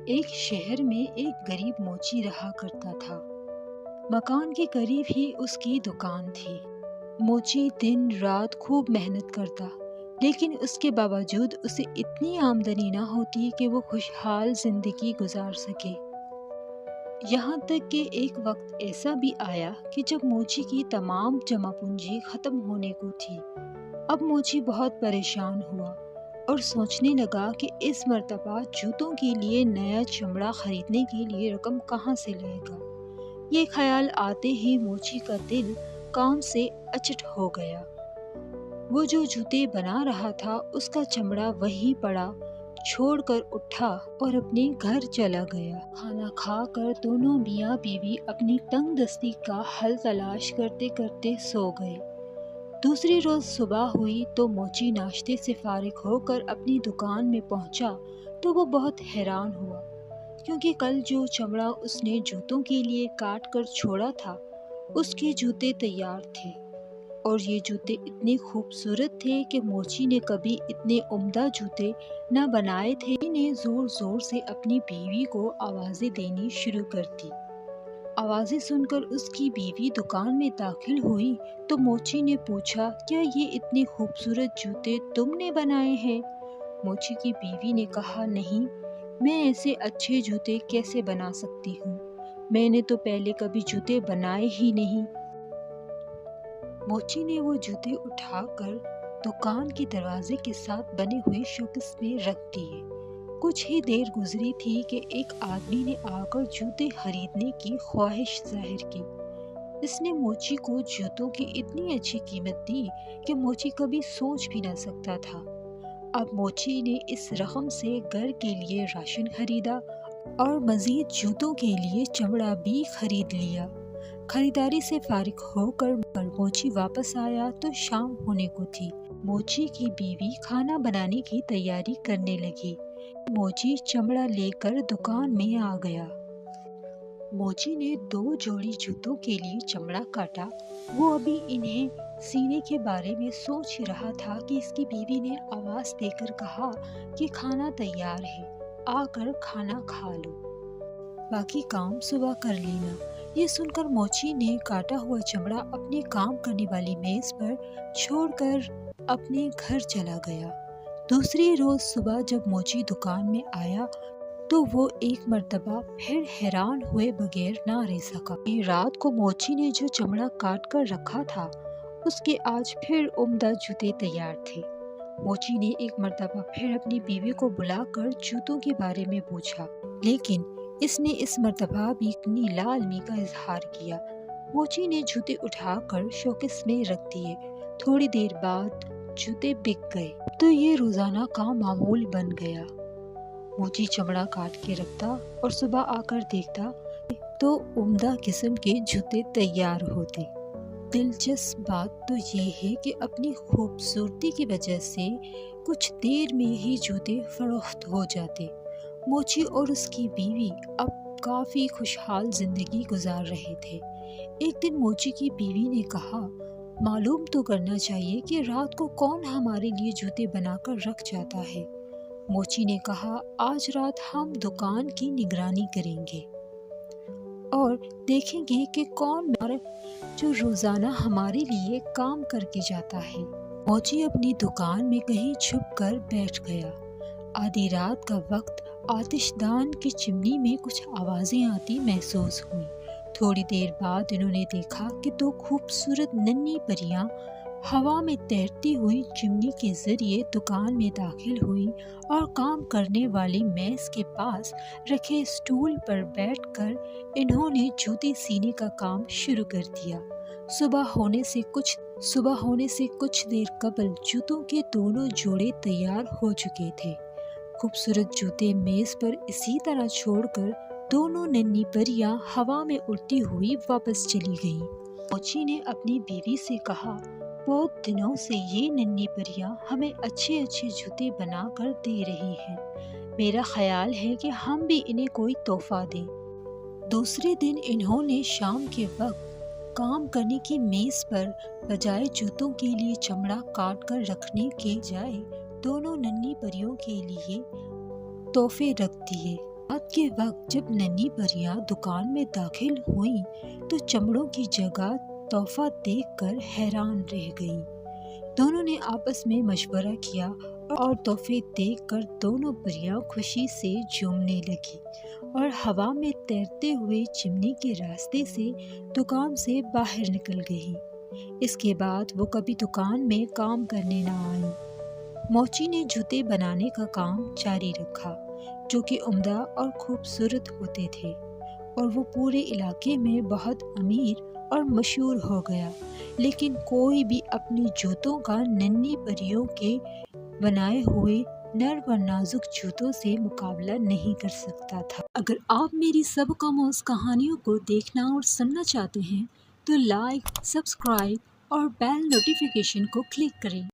ایک شہر میں ایک غریب موچی رہا کرتا تھا۔ مکان کے قریب ہی اس کی دکان تھی۔ موچی دن رات خوب محنت کرتا، لیکن اس کے باوجود اسے اتنی آمدنی نہ ہوتی کہ وہ خوشحال زندگی گزار سکے۔ یہاں تک کہ ایک وقت ایسا بھی آیا کہ جب موچی کی تمام جمع پونجی ختم ہونے کو تھی۔ اب موچی بہت پریشان ہوا اور سوچنے لگا کہ اس مرتبہ جوتوں کے لیے نیا چمڑا خریدنے کے لیے رقم کہاں سے لائے گا۔ یہ خیال آتے ہی موچی کا دل کام سے اچٹ ہو گیا۔ وہ جو جوتے بنا رہا تھا اس کا چمڑا وہیں پڑا چھوڑ کر اٹھا اور اپنے گھر چلا گیا۔ کھانا کھا کر دونوں میاں بیوی اپنی تنگ دستی کا حل تلاش کرتے کرتے سو گئے۔ دوسری روز صبح ہوئی تو موچی ناشتے سے فارغ ہو کر اپنی دکان میں پہنچا تو وہ بہت حیران ہوا، کیونکہ کل جو چمڑا اس نے جوتوں کے لیے کاٹ کر چھوڑا تھا اس کے جوتے تیار تھے، اور یہ جوتے اتنے خوبصورت تھے کہ موچی نے کبھی اتنے عمدہ جوتے نہ بنائے تھے۔ نے زور زور سے اپنی بیوی کو آوازیں دینی شروع کر دی۔ آوازیں سن کر اس کی بیوی دکان میں داخل ہوئی تو موچی نے پوچھا، کیا یہ اتنے خوبصورت جوتے تم نے بنائے ہیں؟ موچی کی بیوی نے کہا، نہیں، میں ایسے اچھے جوتے کیسے بنا سکتی ہوں؟ میں نے تو پہلے کبھی جوتے بنائے ہی نہیں۔ موچی نے وہ جوتے اٹھا کر دکان کے دروازے کے ساتھ بنے ہوئے شوکیس میں رکھ دیے۔ کچھ ہی دیر گزری تھی کہ ایک آدمی نے آ کر جوتے خریدنے کی خواہش ظاہر کی۔ اس نے موچی کو جوتوں کی اتنی اچھی قیمت دی کہ موچی کبھی سوچ بھی نہ سکتا تھا۔ اب موچی نے اس رقم سے گھر کے لیے راشن خریدا اور مزید جوتوں کے لیے چمڑا بھی خرید لیا۔ خریداری سے فارغ ہو کر موچی واپس آیا تو شام ہونے کو تھی۔ موچی کی بیوی کھانا بنانے کی تیاری کرنے لگی۔ موچی چمڑا لے کر دکان میں آ گیا۔ موچی نے 2 جوڑی جوتوں کے لیے چمڑا کاٹا۔ وہ ابھی انہیں سینے کے بارے میں سوچ ہی رہا تھا کہ اس کی بیوی نے آواز دے کر کہا کہ کھانا تیار ہے، آ کر کھانا کھا لو، باقی کام صبح کر لینا۔ یہ سن کر موچی نے کاٹا ہوا چمڑا اپنے کام کرنے والی میز پر چھوڑ کر اپنے گھر چلا گیا۔ دوسری روز صبح جب موچی دکان میں آیا تو وہ ایک مرتبہ پھر حیران ہوئے بغیر نہ رہ سکا۔ رات کو موچی نے جو چمڑا کاٹ کر رکھا تھا اس کے آج پھر عمدہ جوتے تیار تھے۔ موچی نے ایک مرتبہ پھر اپنی بیوی کو بلا کر جوتوں کے بارے میں پوچھا، لیکن اس نے اس مرتبہ بھی اپنی لا علمی کا اظہار کیا۔ موچی نے جوتے اٹھا کر شوکیس میں رکھ دیے۔ تھوڑی دیر بعد جوتے بک گئے تو یہ روزانہ کا معمول بن گیا۔ موچی چمڑا کاٹ کے رکھتا اور صبح آ کر دیکھتا تو عمدہ قسم کے جوتے تیار ہوتے۔ دلچسپ بات تو یہ ہے کہ اپنی خوبصورتی کی وجہ سے کچھ دیر میں ہی جوتے فروخت ہو جاتے۔ موچی اور اس کی بیوی اب کافی خوشحال زندگی گزار رہے تھے۔ ایک دن موچی کی بیوی نے کہا، معلوم تو کرنا چاہیے کہ رات کو کون ہمارے لیے جوتے بنا کر رکھ جاتا ہے۔ موچی نے کہا، آج رات ہم دکان کی نگرانی کریں گے اور دیکھیں گے کہ کون جو روزانہ ہمارے لیے کام کر کے جاتا ہے۔ موچی اپنی دکان میں کہیں چھپ کر بیٹھ گیا۔ آدھی رات کا وقت آتش دان کی چمنی میں کچھ آوازیں آتی محسوس ہوئیں۔ تھوڑی دیر بعد انہوں نے دیکھا کہ 2 خوبصورت ننھی پریاں ہوا میں تیرتی ہوئی چمنی کے ذریعے دکان میں داخل ہوئی اور کام کرنے والی میز کے پاس رکھے اسٹول پر بیٹھ کر انہوں نے جوتے سینے کا کام شروع کر دیا۔ صبح ہونے سے کچھ دیر قبل جوتوں کے دونوں جوڑے تیار ہو چکے تھے۔ خوبصورت جوتے میز پر اسی طرح چھوڑ کر دونوں ننھی پریاں ہوا میں اڑتی ہوئی واپس چلی گئیں۔ موچی نے اپنی بیوی سے کہا، بہت دنوں سے یہ ننھی پریاں ہمیں اچھے جوتے بنا کر دے رہی ہیں۔ میرا خیال ہے کہ ہم بھی انہیں کوئی تحفہ دیں۔ دوسرے دن انہوں نے شام کے وقت کام کرنے کی میز پر بجائے جوتوں کے لیے چمڑا کاٹ کر رکھنے کے جائے دونوں ننھی پریوں کے لیے تحفے رکھ دیے۔ رات کے وقت جب ننھی پریاں دکان میں داخل ہوئیں تو چمڑوں کی جگہ تحفہ دیکھ کر حیران رہ گئیں۔ دونوں نے آپس میں مشورہ کیا اور تحفے دیکھ کر دونوں پریاں خوشی سے جھومنے لگی اور ہوا میں تیرتے ہوئے چمنی کے راستے سے دکان سے باہر نکل گئیں۔ اس کے بعد وہ کبھی دکان میں کام کرنے نہ آئیں۔ موچی نے جوتے بنانے کا کام جاری رکھا، جو کہ عمدہ اور خوبصورت ہوتے تھے، اور وہ پورے علاقے میں بہت امیر اور مشہور ہو گیا۔ لیکن کوئی بھی اپنے جوتوں کا ننھی پریوں کے بنائے ہوئے نرم اور نازک جوتوں سے مقابلہ نہیں کر سکتا تھا۔ اگر آپ میری سب کاموز کہانیوں کو دیکھنا اور سننا چاہتے ہیں تو لائک، سبسکرائب اور بیل نوٹیفیکیشن کو کلک کریں۔